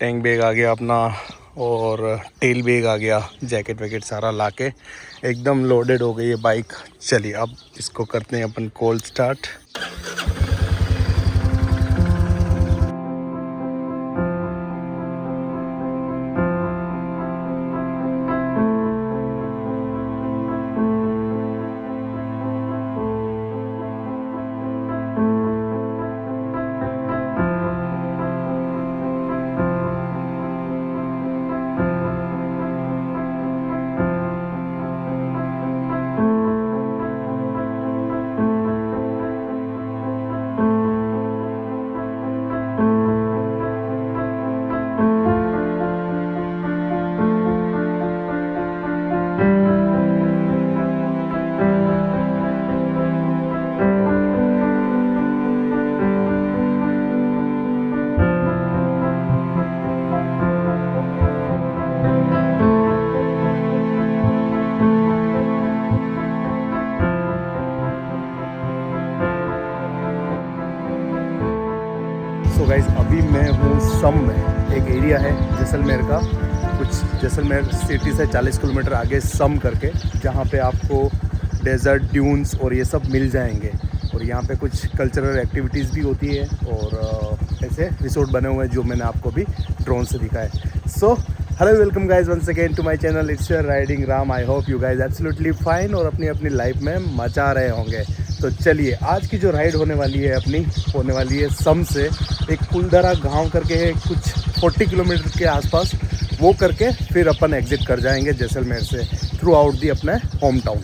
Tank bag आ गया अपना और टेल बैग आ गया, जैकेट वैकेट सारा लाके एकदम लोडेड हो गई है बाइक। चलिए अब इसको करते हैं अपन कोल्ड स्टार्ट। सो गाइस अभी मैं हूँ सम में, एक एरिया है जैसलमेर का, कुछ जैसलमेर सिटी से 40 किलोमीटर आगे सम करके, जहाँ पे आपको डेजर्ट ड्यून्स और ये सब मिल जाएंगे। और यहाँ पे कुछ कल्चरल एक्टिविटीज़ भी होती है और ऐसे रिसोर्ट बने हुए हैं जो मैंने आपको भी ड्रोन से दिखा है। So hello welcome guys once again to my channel, it's your riding Ram. I hope you guys absolutely fine और अपनी अपनी लाइफ में मचा रहे होंगे। तो चलिए आज की जो राइड होने वाली है सम से एक कुलधरा गांव करके है, कुछ 40 किलोमीटर के आसपास, वो करके फिर अपन एग्जिट कर जाएंगे जैसलमेर से थ्रू आउट दी अपने होम टाउन।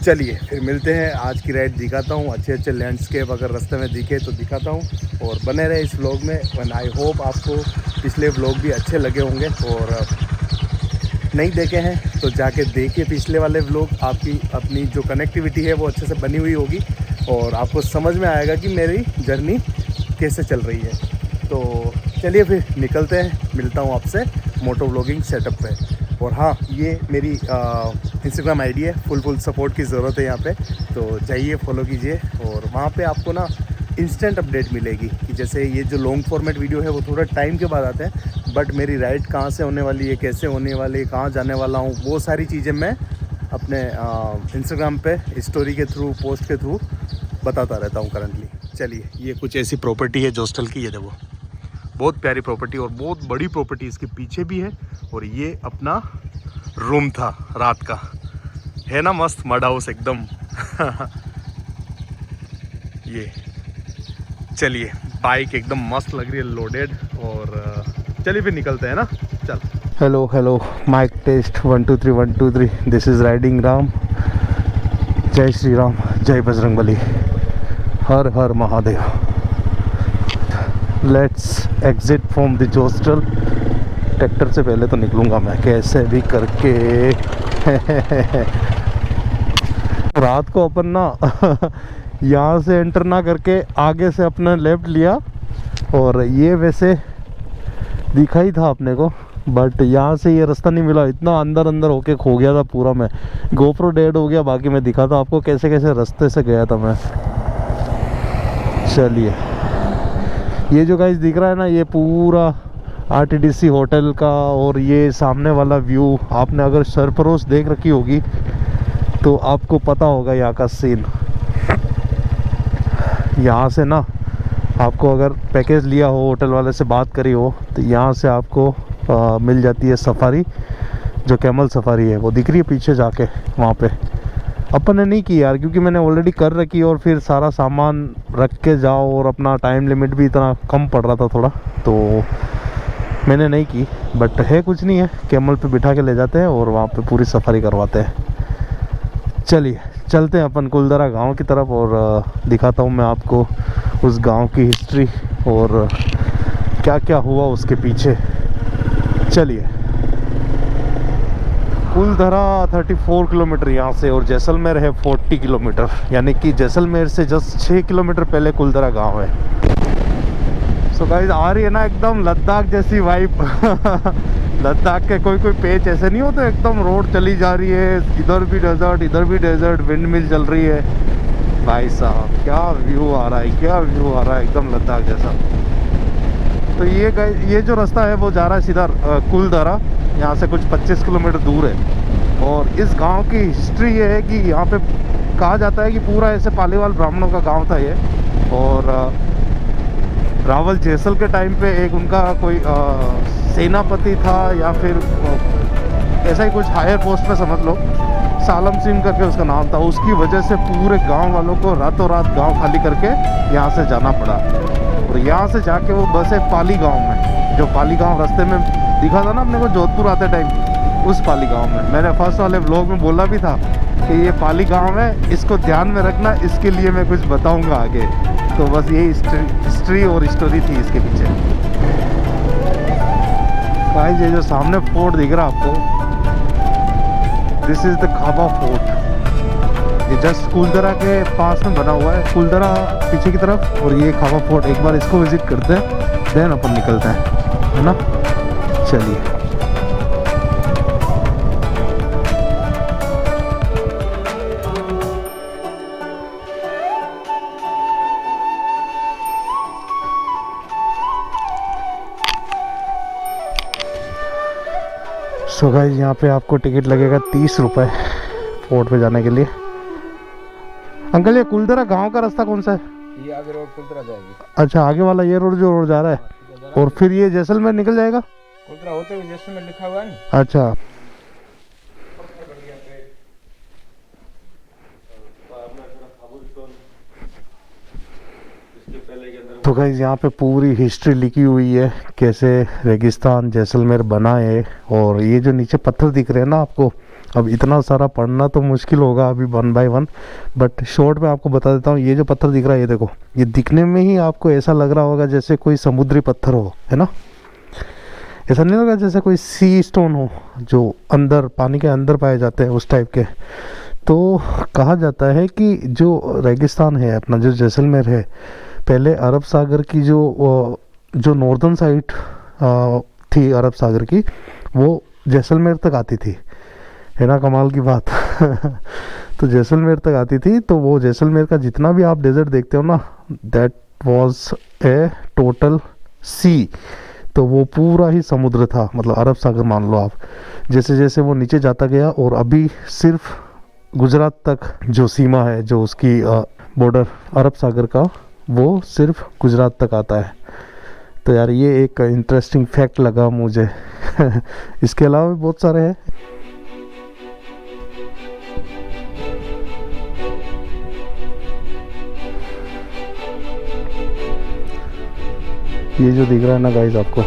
चलिए फिर मिलते हैं, आज की राइड दिखाता हूँ, अच्छे अच्छे लैंडस्केप अगर रास्ते में दिखे तो दिखाता हूँ और बने रहे इस व्लॉग में। एंड आई होप आपको पिछले व्लॉग भी अच्छे लगे होंगे और नहीं देखे हैं तो जाके देखिए पिछले वाले व्लॉग, आपकी अपनी जो कनेक्टिविटी है वो अच्छे से बनी हुई होगी और आपको समझ में आएगा कि मेरी जर्नी कैसे चल रही है। तो चलिए फिर निकलते हैं, मिलता हूँ आपसे मोटो व्लॉगिंग सेटअप पे। और हाँ, ये मेरी इंस्टाग्राम आईडी है, फुल सपोर्ट की ज़रूरत है यहाँ पे, तो जाइए फॉलो कीजिए और वहाँ पे आपको ना इंस्टेंट अपडेट मिलेगी कि जैसे ये जो लॉन्ग फॉर्मेट वीडियो है वो थोड़ा टाइम के बाद आते हैं, बट मेरी राइड कहाँ से होने वाली है, कैसे होने वाली है, कहाँ जाने वाला हूँ, वो सारी चीज़ें मैं अपने इंस्टाग्राम पे स्टोरी के थ्रू, पोस्ट के थ्रू बताता रहता हूँ करंटली। चलिए ये कुछ ऐसी प्रॉपर्टी है जोस्टल की, ये देखो बहुत प्यारी प्रॉपर्टी और बहुत बड़ी प्रॉपर्टी इसके पीछे भी है। और ये अपना रूम था रात का, है ना मस्त मड हाउस एकदम। ये चलिए बाइक एकदम मस्त लग रही है लोडेड और चलिए फिर निकलते हैं ना, चल। Hello mike test 1 2 3 1 2 3, this is riding Ram. जय श्री राम, जय बजरंगबली, हर हर Mahadev. Let's exit from the hostel. Tractor से पहले तो निकलूंगा मैं कैसे भी करके। रात को अपन ना यहाँ से एंटर ना करके आगे से अपना लेफ्ट लिया और ये वैसे दिखा ही था अपने को, बट यहाँ से ये रास्ता नहीं मिला, इतना अंदर होके खो गया था पूरा मैं। गोप्रो डेड हो गया, बाकी मैं दिखा था आपको कैसे कैसे रास्ते से गया था मैं। चलिए ये जो गाइस दिख रहा है ना, ये पूरा आरटीडीसी होटल का और ये सामने वाला व्यू, आपने अगर सरफरोश देख रखी होगी तो आपको पता होगा यहाँ का सीन। यहाँ से ना आपको अगर पैकेज लिया हो, होटल वाले से बात करी हो, तो यहाँ से आपको मिल जाती है सफारी, जो कैमल सफारी है, वो दिख रही है पीछे जाके वहाँ पे। अपन ने नहीं की यार, क्योंकि मैंने ऑलरेडी कर रखी और फिर सारा सामान रख के जाओ और अपना टाइम लिमिट भी इतना कम पड़ रहा था थोड़ा, तो मैंने नहीं की। बट है कुछ नहीं है, कैमल पे बिठा के ले जाते हैं और वहाँ पे पूरी सफारी करवाते हैं। चलिए चलते हैं अपन कुलधरा गांव की तरफ और दिखाता हूँ मैं आपको उस गांव की हिस्ट्री और क्या क्या हुआ उसके पीछे। चलिए कुलधरा 34 किलोमीटर यहाँ से और जैसलमेर है 40 किलोमीटर, यानी कि जैसलमेर से जस्ट 6 किलोमीटर पहले कुलधरा गांव है। सो गाइस आ रही है ना एकदम लद्दाख जैसी वाइब। लद्दाख के कोई पेच ऐसे नहीं होते, एकदम रोड चली जा रही है, इधर भी डेजर्ट, विंड मिल चल रही है। भाई साहब क्या व्यू आ रहा है, एकदम लद्दाख जैसा। तो ये जो रास्ता है वो जा रहा है सीधा कुलधरा, यहाँ से कुछ 25 किलोमीटर दूर है। और इस गांव की हिस्ट्री ये है कि यहाँ पे कहा जाता है कि पूरा ऐसे पालीवाल ब्राह्मणों का गांव था ये। और रावल जैसल के टाइम पे एक उनका कोई सेनापति था या फिर ऐसा ही कुछ हायर पोस्ट में समझ लो, सालम सिंह करके उसका नाम था। उसकी वजह से पूरे गांव वालों को रातों रात गांव खाली करके यहाँ से जाना पड़ा। और यहाँ से जाके वो बसे पाली गांव में, जो पाली गांव रास्ते में दिखा था ना अपने को जोधपुर आते टाइम, उस पाली गांव में। मैंने फर्स्ट वाले व्लॉग में बोला भी था कि ये पाली गांव है, इसको ध्यान में रखना, इसके लिए मैं कुछ बताऊंगा आगे। तो बस यही हिस्ट्री और स्टोरी थी इसके पीछे। भाई ये जो सामने फोर्ट दिख रहा है आपको, दिस इज़ द खाबा फोर्ट। ये जस्ट कुलधरा के पास में बना हुआ है, कुलधरा पीछे की तरफ, और ये खाबा फोर्ट। एक बार इसको विजिट करते हैं, देन अपन निकलते हैं, है ना। चलिए। सो गाइस, यहाँ पे आपको टिकट लगेगा 30 रुपये फोर्ट पे जाने के लिए। अंकल, ये कुलधरा गांव का रास्ता कौन सा है? ये आगे रोड कुलधरा जाएगी। अच्छा, आगे वाला ये रोड जो रोड जा रहा है, और फिर ये जैसलमेर निकल जाएगा। कुलधरा होते हुए जैसलमेर लिखा हुआ है ना। अच्छा, तो गाइस यहाँ पे पूरी हिस्ट्री लिखी हुई है, कैसे रेगिस्तान जैसलमेर बना है। और ये जो नीचे पत्थर दिख रहे हैं ना आपको, अब इतना सारा पढ़ना तो मुश्किल होगा अभी 1 बाय 1, बट शॉर्ट में आपको बता देता हूँ। ये जो पत्थर दिख रहा है, ये देखो, ये दिखने में ही आपको ऐसा लग रहा होगा जैसे कोई समुद्री पत्थर हो, है ना। ऐसा नहीं लगा जैसे कोई सी स्टोन हो जो अंदर पानी के अंदर पाए जाते हैं, उस टाइप के। तो कहा जाता है कि जो रेगिस्तान है अपना, जो जैसलमेर है, पहले अरब सागर की जो नॉर्दर्न साइड थी अरब सागर की, वो जैसलमेर तक आती थी, है ना। कमाल की बात। तो जैसलमेर तक आती थी, तो वो जैसलमेर का जितना भी आप डेजर्ट देखते हो ना, that was a total sea. तो वो पूरा ही समुद्र था, मतलब अरब सागर मान लो आप। जैसे जैसे वो नीचे जाता गया, और अभी सिर्फ गुजरात तक जो सीमा है, जो उसकी बॉर्डर अरब सागर का, वो सिर्फ गुजरात तक आता है। तो यार ये एक इंटरेस्टिंग फैक्ट लगा मुझे। इसके अलावा भी बहुत सारे हैं। ये जो दिख रहा है ना गाइस आपको,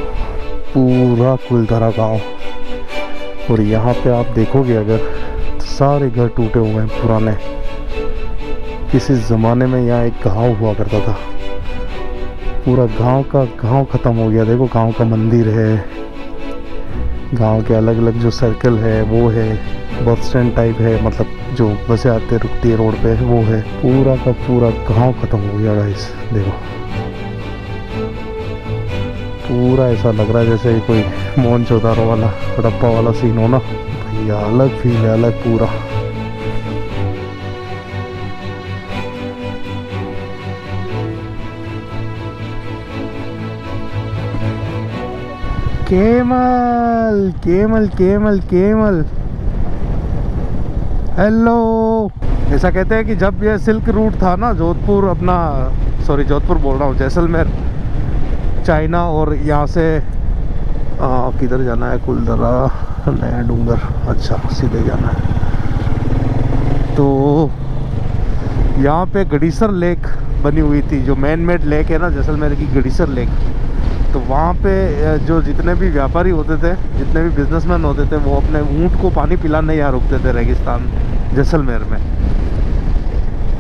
पूरा कुलधरा गांव। और यहाँ पे आप देखोगे अगर, तो सारे घर टूटे हुए हैं पुराने। किसी ज़माने में यहाँ एक गांव हुआ करता था, पूरा गांव का गांव ख़त्म हो गया। देखो, गांव का मंदिर है, गांव के अलग अलग जो सर्कल है वो है, बस स्टैंड टाइप है, मतलब जो बसें आते रुकती है रोड पे, वो है। पूरा का पूरा गांव ख़त्म हो गया गाइस। देखो, पूरा ऐसा लग रहा है जैसे कोई मोहन चौधारो वाला हड़प्पा वाला सीन हो ना भैया। अलग फील है, अलग पूरा। Camel camel camel camel, hello. ऐसा कहते हैं कि जब ये सिल्क रूट था ना, जोधपुर अपना, सॉरी जोधपुर बोल रहा हूँ, जैसलमेर, चाइना, और यहाँ से किधर जाना है, कुलधरा, नया डूंगर, अच्छा सीधे जाना है। तो यहाँ पे गड़ीसर लेक बनी हुई थी, जो मैन मेड लेक है ना जैसलमेर की, गड़ीसर लेक। तो वहाँ पे जो जितने भी व्यापारी होते थे, जितने भी बिजनेसमैन होते थे, वो अपने ऊँट को पानी पिलाने यहाँ रुकते थे रेगिस्तान जैसलमेर में।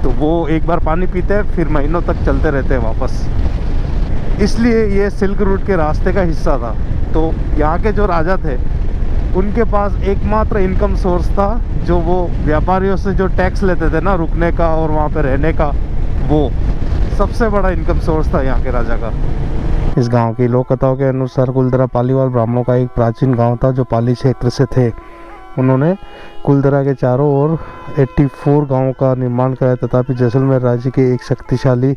तो वो एक बार पानी पीते हैं, फिर महीनों तक चलते रहते हैं वापस। इसलिए ये सिल्क रूट के रास्ते का हिस्सा था। तो यहाँ के जो राजा थे, उनके पास एकमात्र इनकम सोर्स था, जो वो व्यापारियों से जो टैक्स लेते थे ना, रुकने का और वहाँ पे रहने का, वो सबसे बड़ा इनकम सोर्स था यहाँ के राजा का। इस गांव की लोक कथाओं के अनुसार कुलधरा पालीवाल ब्राह्मणों का एक प्राचीन गांव था, जो पाली क्षेत्र से थे। उन्होंने कुलधरा के चारों ओर 84 गांवों का निर्माण कराया, तथापि जैसलमेर राज्य के एक शक्तिशाली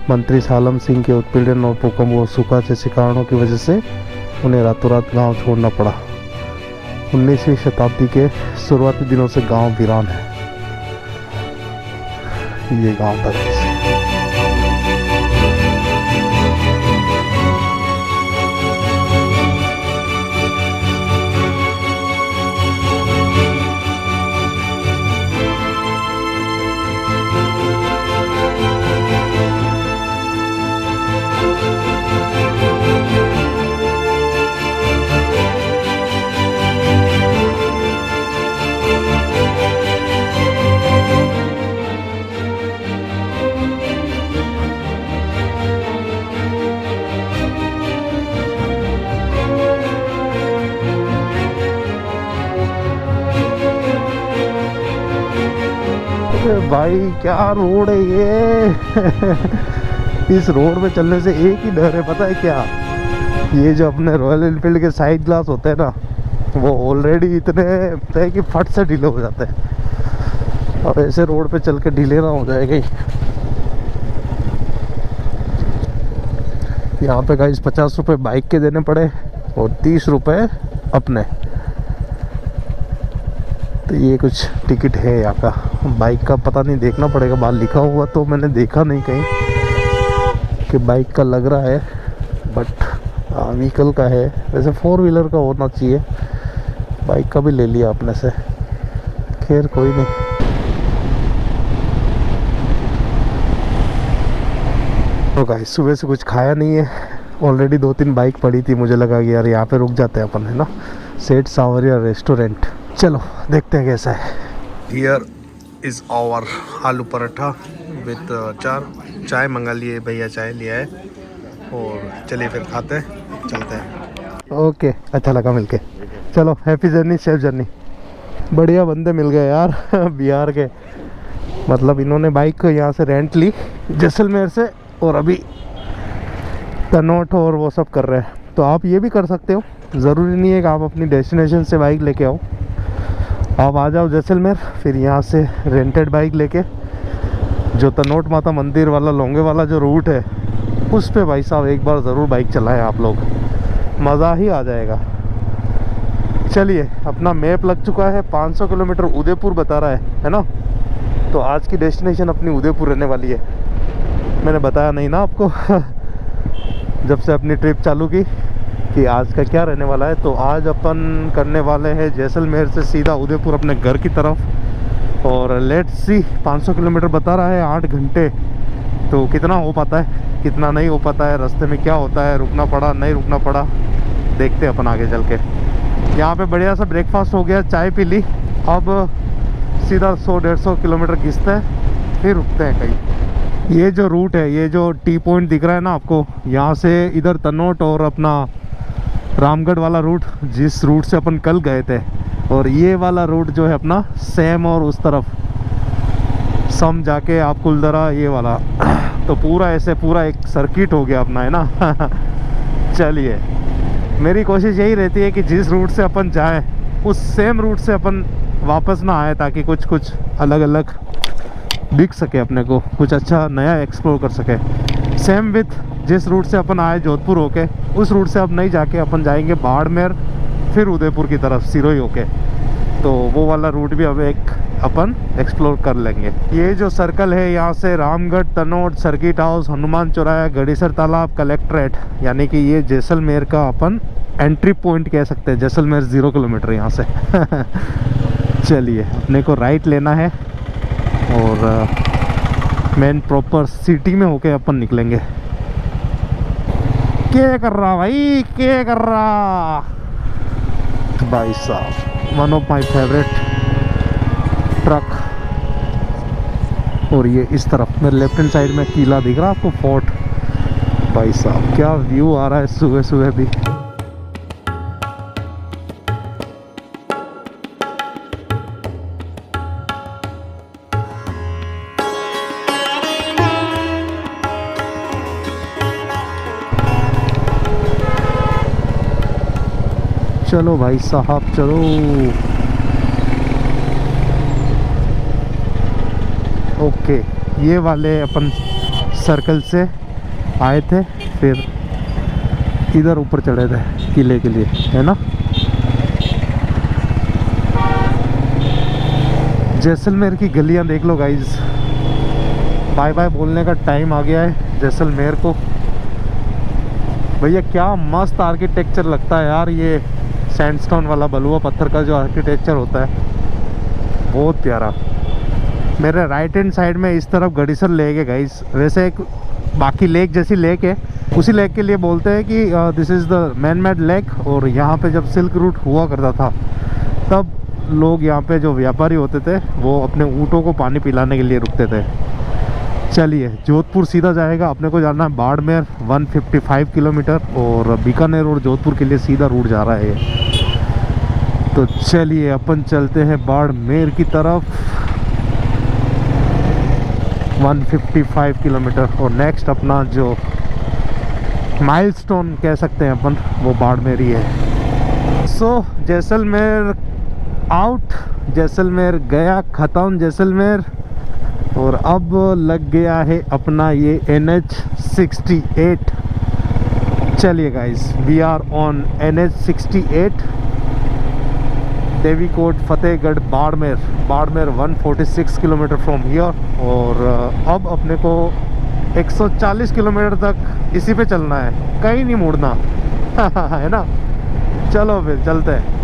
मंत्री सालम सिंह के उत्पीड़न और भूकंप और सूखा जैसे कारणों की वजह से उन्हें रातों रात गाँव छोड़ना पड़ा। 19वीं शताब्दी के शुरुआती दिनों से गांव वीरान है। ये गांव था। भाई क्या रोड है ये। इस रोड पे चलने से एक ही डर है, पता है क्या? ये जो अपने रॉयल एनफील्ड के साइड ग्लास होते हैं ना, वो ऑलरेडी इतने है कि फट से ढीले हो जाते हैं। अब ऐसे रोड पे चल के ढीले ना हो जाएगा। यहाँ पे गाइस 50 रुपये बाइक के देने पड़े और 30 रुपये अपने। तो ये कुछ टिकट है यहाँ का। बाइक का पता नहीं, देखना पड़ेगा। बाहर लिखा हुआ तो मैंने देखा नहीं कहीं कि बाइक का लग रहा है, बट व्हीकल का है। वैसे 4 व्हीलर का होना चाहिए। बाइक का भी ले लिया अपने से, खैर कोई नहीं। तो गाइस सुबह से कुछ खाया नहीं है। ऑलरेडी 2-3 बाइक पड़ी थी, मुझे लगा कि यार यहाँ पे रुक जाते हैं अपन, है ना। सेठ सांवरिया रेस्टोरेंट, चलो देखते हैं कैसा है। हियर इज़ आवर आलू पराठा विद चाय मंगा लिए भैया, चाय लिया है। और चलिए फिर खाते हैं, चलते हैं। ओके, अच्छा लगा मिलके। चलो हैप्पी जर्नी, सेफ जर्नी। बढ़िया बंदे मिल गए यार बिहार के। मतलब इन्होंने बाइक यहाँ से रेंट ली जैसलमेर से, और अभी तनोट और वो सब कर रहे हैं। तो आप ये भी कर सकते हो, ज़रूरी नहीं है कि आप अपनी डेस्टिनेशन से बाइक लेके आओ। आप आ जाओ जैसलमेर, फिर यहाँ से रेंटेड बाइक लेके जो तनोट माता मंदिर वाला लोंगे वाला जो रूट है, उस पे भाई साहब एक बार ज़रूर बाइक चलाएं आप लोग, मज़ा ही आ जाएगा। चलिए, अपना मैप लग चुका है। 500 किलोमीटर उदयपुर बता रहा है ना। तो आज की डेस्टिनेशन अपनी उदयपुर रहने वाली है। मैंने बताया नहीं ना आपको जब से अपनी ट्रिप चालू की कि आज का क्या रहने वाला है। तो आज अपन करने वाले हैं जैसलमेर से सीधा उदयपुर अपने घर की तरफ। और लेट्स सी, 500 किलोमीटर बता रहा है, 8 घंटे। तो कितना हो पाता है, कितना नहीं हो पाता है, रास्ते में क्या होता है, रुकना पड़ा नहीं रुकना पड़ा, देखते हैं अपन आगे चल के। यहाँ पे बढ़िया सा ब्रेकफास्ट हो गया, चाय पी ली। अब सीधा 100-150 किलोमीटर घिसते हैं, फिर रुकते हैं कहीं। ये जो रूट है, ये जो टी पॉइंट दिख रहा है ना आपको, यहाँ से इधर तनोट और अपना रामगढ़ वाला रूट, जिस रूट से अपन कल गए थे, और ये वाला रूट जो है अपना सेम, और उस तरफ सम जाके आप कुलधरा, ये वाला। तो पूरा ऐसे पूरा एक सर्किट हो गया अपना, है ना। चलिए, मेरी कोशिश यही रहती है कि जिस रूट से अपन जाएं उस सेम रूट से अपन वापस ना आए, ताकि कुछ कुछ अलग अलग दिख सके अपने को, कुछ अच्छा नया एक्सप्लोर कर सके। सेम विथ जिस रूट से अपन आए जोधपुर होके, उस रूट से अब नहीं जाके अपन जाएंगे बाड़मेर, फिर उदयपुर की तरफ सिरोही होके। तो वो वाला रूट भी अब एक अपन एक्सप्लोर कर लेंगे। ये जो सर्कल है, यहाँ से रामगढ़, तनोट, सर्किट हाउस, हनुमान चौराहा, गड़ीसर तालाब, कलेक्ट्रेट, यानी कि ये जैसलमेर का अपन एंट्री पॉइंट कह सकते हैं। जैसलमेर 0 किलोमीटर यहाँ से। चलिए, अपने को राइट लेना है और मेन प्रॉपर सिटी में होके अपन निकलेंगे। क्या कर रहा भाई, क्या कर रहा भाई साहब, one of my favourite truck. और ये इस तरफ मेरे लेफ्ट हैंड साइड में किला दिख रहा है आपको, फोर्ट। भाई साहब क्या व्यू आ रहा है सुबह सुबह भी। चलो भाई साहब चलो। ओके, ये वाले अपन सर्कल से आए थे, फिर इधर ऊपर चढ़े थे किले के लिए, है ना। जैसलमेर की गलियां देख लो गाइस। बाय बाय बोलने का टाइम आ गया है जैसलमेर को। भैया क्या मस्त आर्किटेक्चर लगता है यार, ये सैंडस्टोन वाला बलुआ पत्थर का जो आर्किटेक्चर होता है, बहुत प्यारा। मेरे राइट हैंड साइड में इस तरफ गड़ीसर लेक है गाइस। वैसे एक बाकी लेक जैसी लेक है, उसी लेक के लिए बोलते हैं कि this is the man made lake. और यहाँ पे जब सिल्क रूट हुआ करता था तब लोग यहाँ पे जो व्यापारी होते थे वो अपने ऊँटों को पानी पिलाने के लिए रुकते थे। चलिए जोधपुर सीधा जाएगा, अपने को जाना है बाड़मेर 155 किलोमीटर, और बीकानेर और जोधपुर के लिए सीधा रूट जा रहा है ये। तो चलिए अपन चलते हैं बाड़मेर की तरफ, 155 किलोमीटर। और नेक्स्ट अपना जो माइलस्टोन कह सकते हैं अपन, वो बाड़मेर ही है। सो जैसलमेर आउट, जैसलमेर गया ख़त्म जैसलमेर। और अब लग गया है अपना ये NH68। चलिए guys, we are on NH68, Devikot Fatehgarh Barmer. Barmer 146 kilometre from here. और अब अपने को 140 किलोमीटर तक इसी पे चलना है, कहीं नहीं मुड़ना है ना। चलो फिर चलते हैं।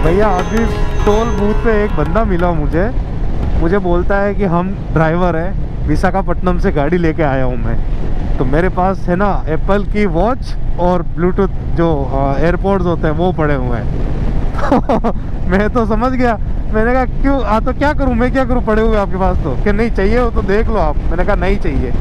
भैया अभी टोल बूथ पे एक बंदा मिला मुझे बोलता है कि हम ड्राइवर हैं, विशाखापट्टनम से गाड़ी लेके आया हूँ मैं। तो मेरे पास है ना एप्पल की वॉच और ब्लूटूथ जो एयरपोर्ट्स होते हैं वो पड़े हुए हैं। मैं तो समझ गया, मैंने कहा क्यों तो क्या करूँ, मैं क्या करूँ पड़े हुए आपके पास। तो कि नहीं चाहिए हो तो देख लो आप। मैंने कहा नहीं चाहिए।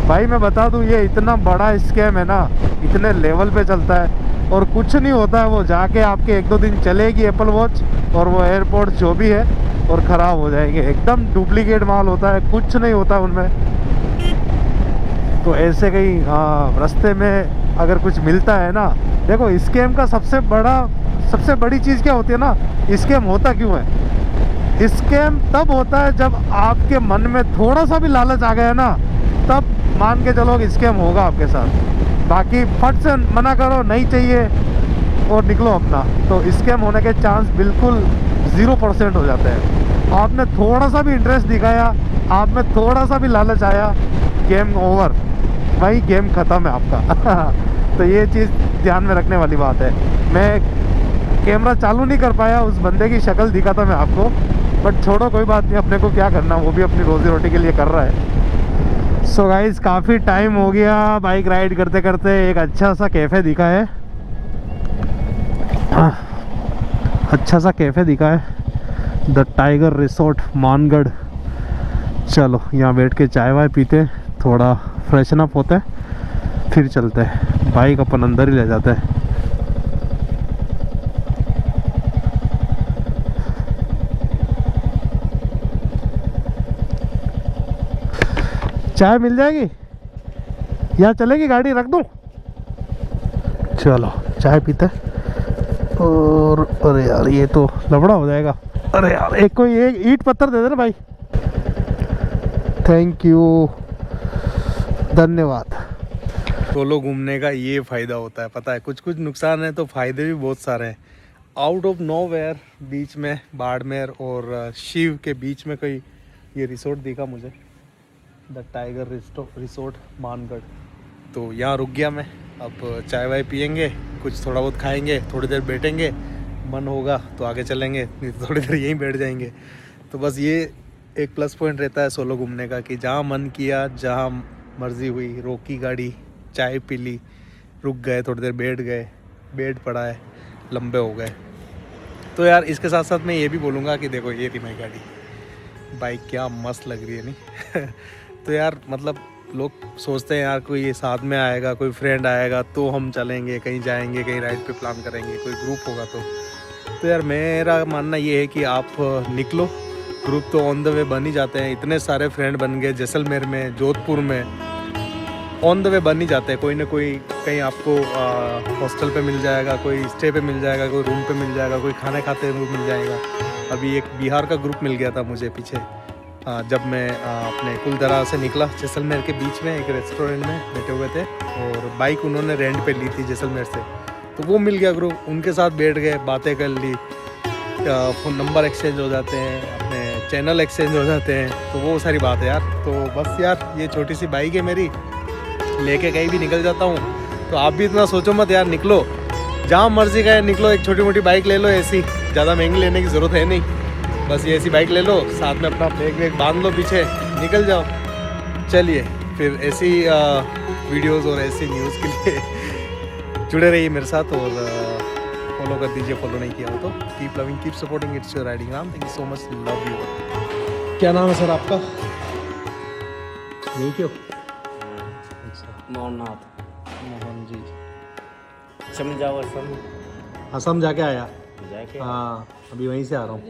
भाई मैं बता दूँ, ये इतना बड़ा स्कैम है ना, इतने लेवल पे चलता है और कुछ नहीं होता है। वो जाके आपके 1-2 दिन चलेगी एप्पल वॉच और वो एयरपोर्ट जो भी है और ख़राब हो जाएंगे। एकदम डुप्लीकेट माल होता है, कुछ नहीं होता उनमें। तो ऐसे कहीं रास्ते में अगर कुछ मिलता है ना, देखो स्कैम का सबसे बड़ी चीज़ क्या होती है ना, स्कैम होता क्यों है। स्कैम तब होता है जब आपके मन में थोड़ा सा भी लालच आ गया ना, तब मान के चलो स्कैम होगा आपके साथ। बाकी फट से मना करो नहीं चाहिए और निकलो अपना, तो स्कैम होने के चांस बिल्कुल 0% हो जाते हैं। आपने थोड़ा सा भी इंटरेस्ट दिखाया, आप में थोड़ा सा भी लालच आया, गेम ओवर, वही गेम ख़त्म है आपका। तो ये चीज़ ध्यान में रखने वाली बात है। मैं कैमरा चालू नहीं कर पाया, उस बंदे की शक्ल दिखा था मैं आपको, बट छोड़ो कोई बात नहीं, अपने को क्या करना, वो भी अपनी रोज़ी रोटी के लिए कर रहा है। सो गाइस काफ़ी टाइम हो गया बाइक राइड करते करते। एक अच्छा सा कैफ़े दिखा है, द टाइगर रिसोर्ट मानगढ़। चलो यहाँ बैठ के चाय वाय पीते, थोड़ा फ्रेशन अप होता है, फिर चलते हैं। बाइक अपन अंदर ही ले जाते हैं। चाय मिल जाएगी, यहाँ चलेगी गाड़ी, रख दूँ? चलो चाय पीते। और अरे यार ये तो लफड़ा हो जाएगा। अरे यार एक ईंट पत्थर दे देना भाई। थैंक यू, धन्यवाद। सोलो घूमने का ये फ़ायदा होता है, पता है। कुछ नुकसान है तो फ़ायदे भी बहुत सारे हैं। आउट ऑफ नोवेयर बीच में बाड़मेर और शिव के बीच में कोई ये रिसोर्ट दिखा मुझे, द टाइगर रिसोर्ट मानगढ़। तो यहाँ रुक गया मैं। अब चाय वाय पियेंगे, कुछ थोड़ा बहुत खाएंगे, थोड़ी देर बैठेंगे, मन होगा तो आगे चलेंगे, नहीं तो थोड़ी देर यहीं बैठ जाएंगे। तो बस ये एक प्लस पॉइंट रहता है सोलो घूमने का कि जहाँ मन किया, जहाँ मर्ज़ी हुई, रोकी गाड़ी, चाय पी ली, रुक गए, थोड़ी देर बैठ गए, बेड पड़ा है, लंबे हो गए। तो यार इसके साथ साथ मैं ये भी बोलूँगा कि देखो ये थी मेरी गाड़ी, बाइक क्या मस्त लग रही है नहीं। तो यार मतलब लोग सोचते हैं यार कोई साथ में आएगा, कोई फ्रेंड आएगा तो हम चलेंगे, कहीं जाएंगे, कहीं राइड पे प्लान करेंगे, कोई ग्रुप होगा तो यार मेरा मानना ये है कि आप निकलो। ग्रुप तो ऑन द वे बन ही जाते हैं, इतने सारे फ्रेंड बन गए जैसलमेर में, जोधपुर में, ऑन द वे बन ही जाते हैं। कोई ना कोई कहीं आपको हॉस्टल पे मिल जाएगा, कोई स्टे पे मिल जाएगा, कोई रूम पे मिल जाएगा, कोई खाने खाते हुए मिल जाएगा। अभी एक बिहार का ग्रुप मिल गया था मुझे पीछे, जब मैं अपने कुलधरा से निकला। जैसलमेर के बीच में एक रेस्टोरेंट में बैठे हुए थे और बाइक उन्होंने रेंट पे ली थी जैसलमेर से, तो वो मिल गया ग्रुप। उनके साथ बैठ गए, बातें कर ली, फ़ोन नंबर एक्सचेंज हो जाते हैं, अपने चैनल एक्सचेंज हो जाते हैं, तो वो सारी बात है यार। तो बस यार ये छोटी सी बाइक है मेरी, लेके कहीं भी निकल जाता हूँ। तो आप भी इतना सोचो मत यार, निकलो जहाँ मर्जी का निकलो। एक छोटी मोटी बाइक ले लो ऐसी, ज़्यादा महंगी लेने की ज़रूरत है नहीं। बस ये ऐसी बाइक ले लो, साथ में अपना बैग वैग बांध लो पीछे, निकल जाओ। चलिए फिर ऐसी वीडियोस और ऐसी न्यूज़ के लिए जुड़े रहिए मेरे साथ और फॉलो कर दीजिए, फॉलो नहीं किया हो तो। Keep loving, keep supporting, it's your riding Ram. Thank you so much, love you. क्या नाम है सर आपका? नहीं क्यों? अच्छा, मोहननाथ। मोहन जी। समझाओ सम असम जाके आया? जाके हाँ, अभी वहीं से आ रहा हूँ।